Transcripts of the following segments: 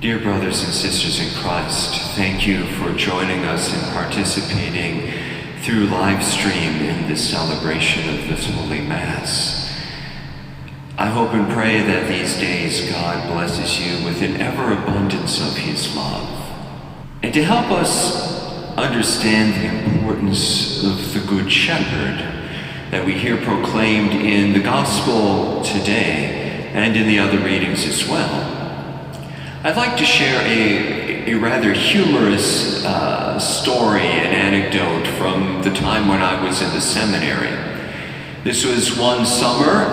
Dear brothers and sisters in Christ, thank you for joining us and participating through live stream in this celebration of this Holy Mass. I hope and pray that these days God blesses you with an ever-abundance of His love. And to help us understand the importance of the Good Shepherd that we hear proclaimed in the Gospel today and in the other readings as well, I'd like to share a rather humorous story, an anecdote from the time when I was in the seminary. This was one summer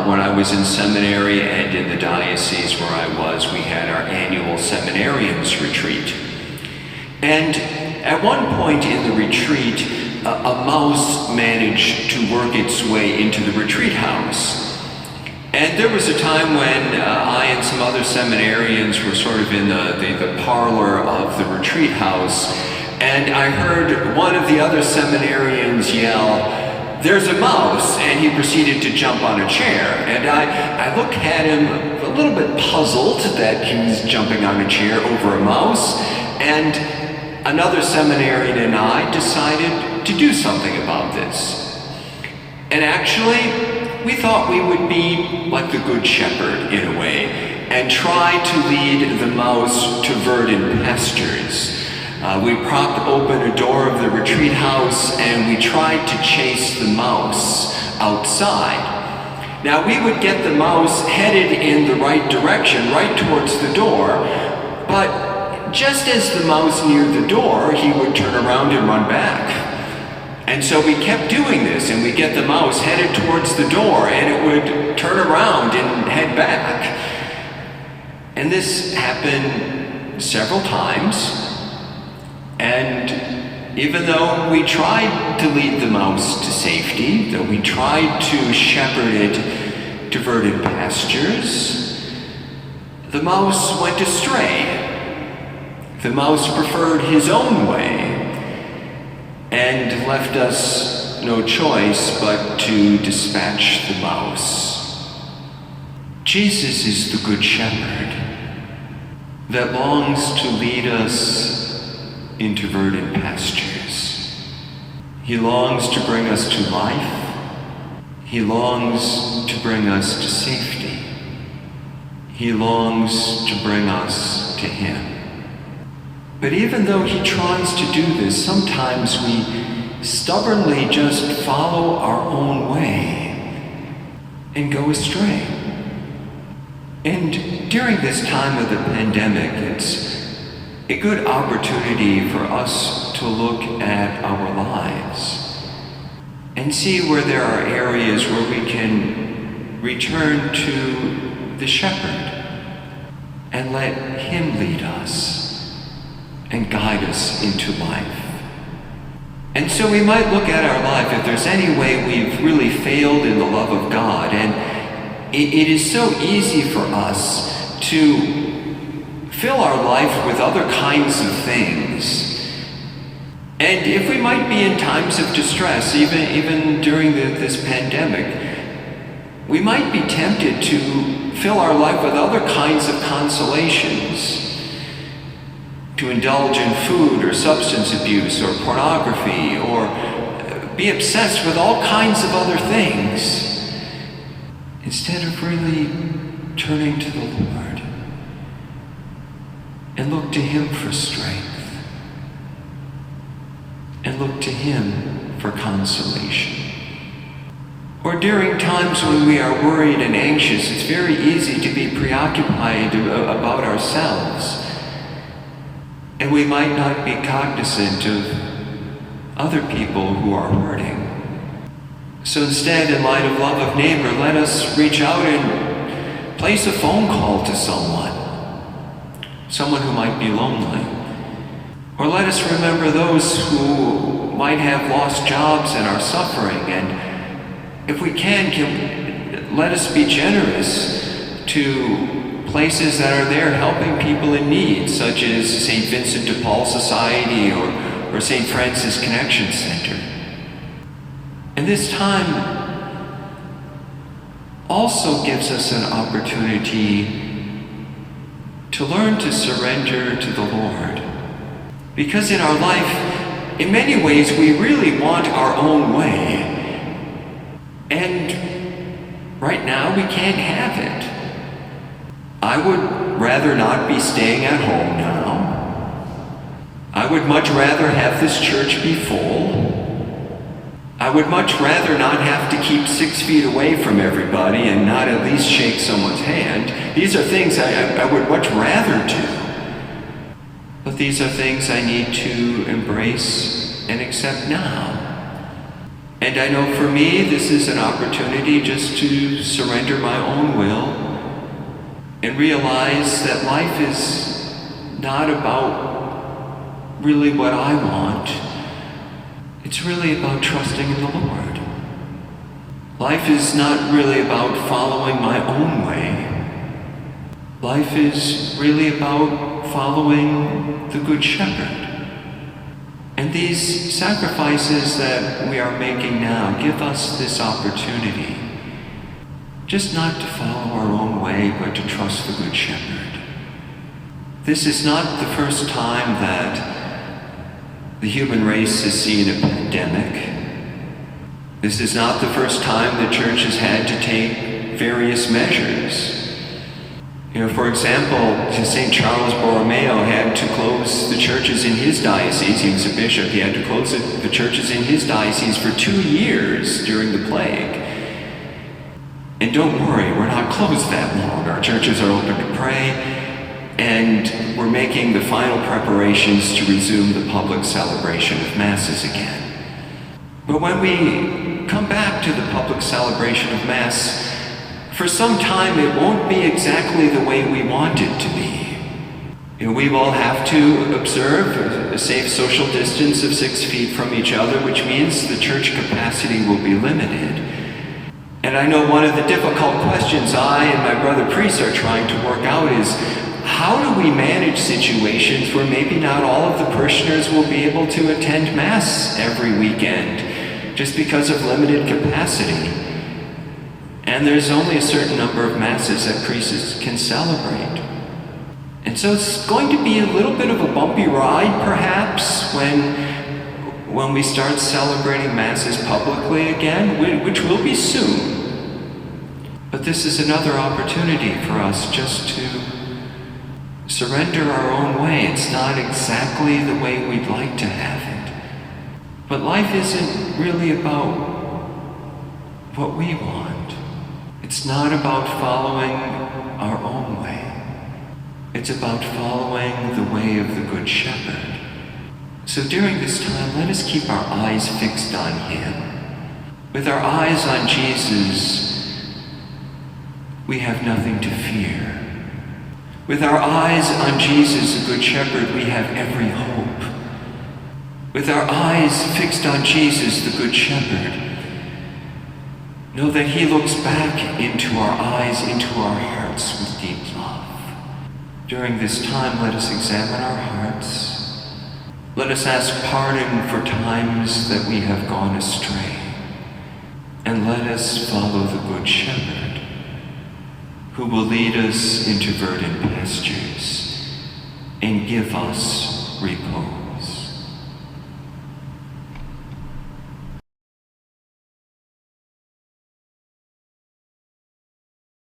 when I was in seminary, and in the diocese where I was, we had our annual seminarians retreat. And at one point in the retreat, a mouse managed to work its way into the retreat house. And there was a time when I and some other seminarians were sort of in the parlor of the retreat house, and I heard one of the other seminarians yell, "There's a mouse," and he proceeded to jump on a chair. And I looked at him a little bit puzzled that he was jumping on a chair over a mouse, and another seminarian and I decided to do something about this. And actually, we thought we would be like the Good Shepherd in a way and try to lead the mouse to verdant pastures. We propped open a door of the retreat house and we tried to chase the mouse outside. Now we would get the mouse headed in the right direction, right towards the door, but just as the mouse neared the door, he would turn around and run back. And so we kept doing this, and we'd get the mouse headed towards the door, and it would turn around and head back. And this happened several times, and even though we tried to lead the mouse to safety, though we tried to shepherd it to verdant pastures, the mouse went astray. The mouse preferred his own way, and left us no choice but to dispatch the mouse. Jesus is the Good Shepherd that longs to lead us into verdant pastures. He longs to bring us to life. He longs to bring us to safety. He longs to bring us to Him. But even though He tries to do this, sometimes we stubbornly just follow our own way and go astray. And during this time of the pandemic, it's a good opportunity for us to look at our lives and see where there are areas where we can return to the Shepherd and let Him lead us and guide us into life. And so we might look at our life if there's any way we've really failed in the love of God, and it is so easy for us to fill our life with other kinds of things. And if we might be in times of distress, even during this pandemic, we might be tempted to fill our life with other kinds of consolations, to indulge in food or substance abuse or pornography, or be obsessed with all kinds of other things, instead of really turning to the Lord and look to Him for strength and look to Him for consolation. Or during times when we are worried and anxious, it's very easy to be preoccupied about ourselves, and we might not be cognizant of other people who are hurting. So instead, in light of love of neighbor, let us reach out and place a phone call to someone who might be lonely. Or let us remember those who might have lost jobs and are suffering, and if we can let us be generous to places that are there helping people in need, such as St. Vincent de Paul Society or St. Francis Connection Center. And this time also gives us an opportunity to learn to surrender to the Lord. Because in our life, in many ways, we really want our own way. And right now, we can't have it. I would rather not be staying at home now. I would much rather have this church be full. I would much rather not have to keep 6 feet away from everybody and not at least shake someone's hand. These are things I would much rather do. But these are things I need to embrace and accept now. And I know for me, this is an opportunity just to surrender my own will and realize that life is not about really what I want. It's really about trusting in the Lord. Life is not really about following my own way. Life is really about following the Good Shepherd. And these sacrifices that we are making now give us this opportunity, just not to follow our own way, but to trust the Good Shepherd. This is not the first time that the human race has seen a pandemic. This is not the first time the church has had to take various measures. For example, St. Charles Borromeo had to close the churches in his diocese. He was a bishop. He had to close the churches in his diocese for 2 years during the plague. And don't worry, we're not closed that long. Our churches are open to pray, and we're making the final preparations to resume the public celebration of Masses again. But when we come back to the public celebration of Mass, for some time it won't be exactly the way we want it to be. We will have to observe a safe social distance of 6 feet from each other, which means the church capacity will be limited. And I know one of the difficult questions I and my brother priests are trying to work out is, how do we manage situations where maybe not all of the parishioners will be able to attend Mass every weekend just because of limited capacity? And there's only a certain number of Masses that priests can celebrate. And so it's going to be a little bit of a bumpy ride, perhaps, when we start celebrating Masses publicly again, which will be soon. But this is another opportunity for us just to surrender our own way. It's not exactly the way we'd like to have it. But life isn't really about what we want. It's not about following our own way. It's about following the way of the Good Shepherd. So during this time, let us keep our eyes fixed on Him. With our eyes on Jesus, we have nothing to fear. With our eyes on Jesus, the Good Shepherd, we have every hope. With our eyes fixed on Jesus, the Good Shepherd, know that He looks back into our eyes, into our hearts with deep love. During this time, let us examine our hearts. Let us ask pardon for times that we have gone astray. And let us follow the Good Shepherd, who will lead us into verdant pastures and give us repose.